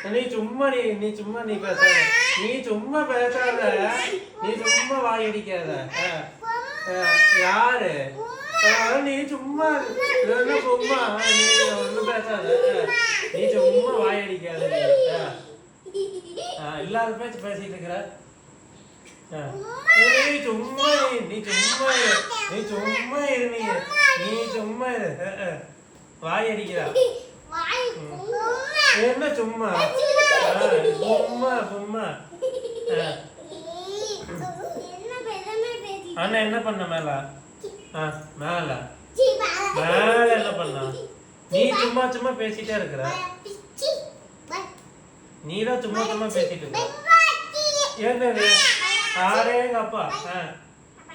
நீ பேசாத, நீ சும்மா பேசாத, நீ சும்மா வாய் அடிக்காத. யாரு நீ சும்மா சும்மா நீ ஒன்றும் பேசாத, நீ சும்மா வாய் அடிக்காத. இல்லாத பேச்சு பேசிட்டு இருக்கிற. நீ சும்மா நீ சும்மா நீ சும்மா இரு, நீ சும்மா இரு. வாய் அடிக்கிறா என்ன சும்மா சும்மா சும்மா. அண்ணா என்ன பண்ண மேல மேல மேல என்ன பண்ண? நீ சும்மா சும்மா பேசிட்டே இருக்கிற. நீதான் சும்மா சும்மா பேசிட்டு இருக்க. என்னது யாரே எங்க அப்பா?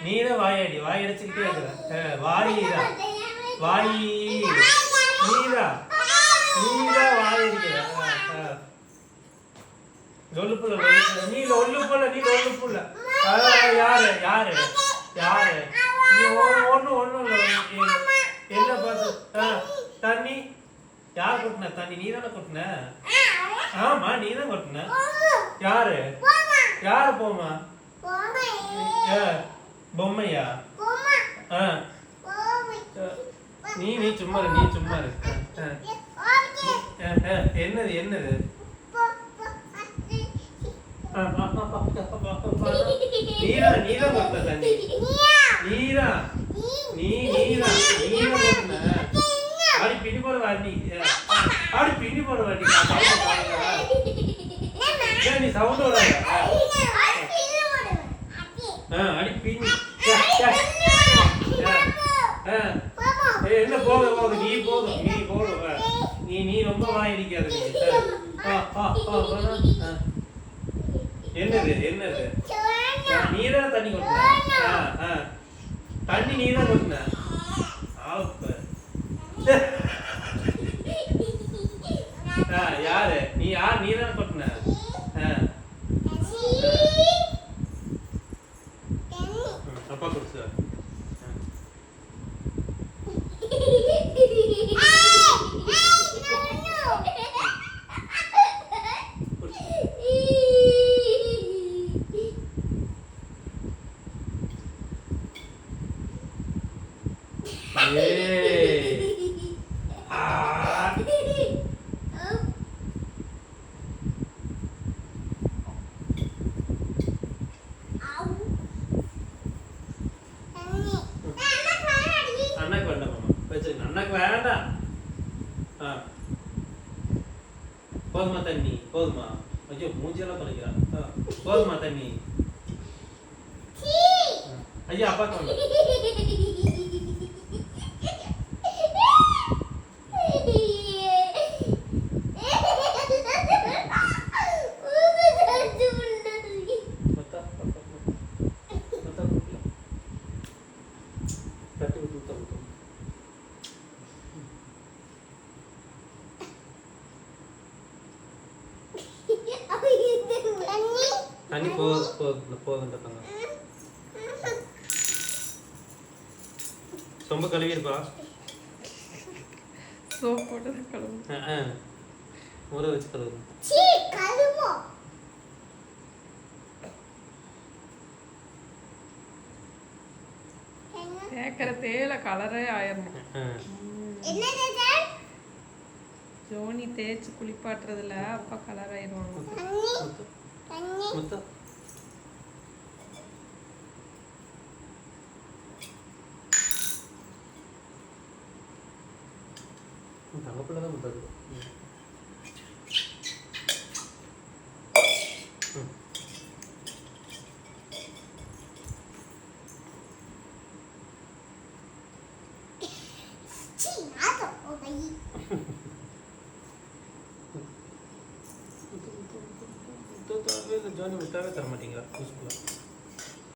நீதான் வாய் அடிச்சுக்கிட்டே இருக்கிற. வாயிரா வாய் நீதான் வாய் அடிக்கிற. லொல்லுப்புல நீ லொல்லுப்புல யாரு யாரு யாரு நீ ஒண்ணும் என்ன பார்த்து தண்ணி யார் கொட்டின? தண்ணி நீ தானே கொட்டின. ஆமா நீ தான் கொட்டின. யாரு யாரு போமா? பொம்மையா? நீ சும்மா இரு. என்னது என்னது? நீதான் கொட்டின தண்ணி. நீதான் கொட்டின. அப்படி பின்னி போற வாட்டி நீ சவுண்ட் விடாத. அடி பின்னி என்ன போக நீ போதும். நீ ரொம்ப வாய் அடிக்காத. என்னது நீதான் தண்ணி கொட்டின. தண்ணி நீதான் கொட்டின. யாரு நீதான் கொட்டின. அப்பா குடிச்சு அண்ணாக்கு வேண்டாம். போதுமா தண்ணி? போதுமா? ஐயோ மூஞ்சியெல்லாம் பறிக்கிறான். போதுமா தண்ணி? ஐயா அப்பா கொண்டு தண்ணி போதும். சொம்ப கழுவி இருப்பா. ஊற வச்சு கழுவு. கேக்குற தேயில கலரே ஆயிரணும். ஜோனி தேய்ச்சி குளிப்பாட்டுறதுல அப்பா கலர் ஆயிடுவாங்க. தங்கப்பிள்ளதான் முத்தாது. ஜானி முட்டாவே தர மாட்டீங்களா?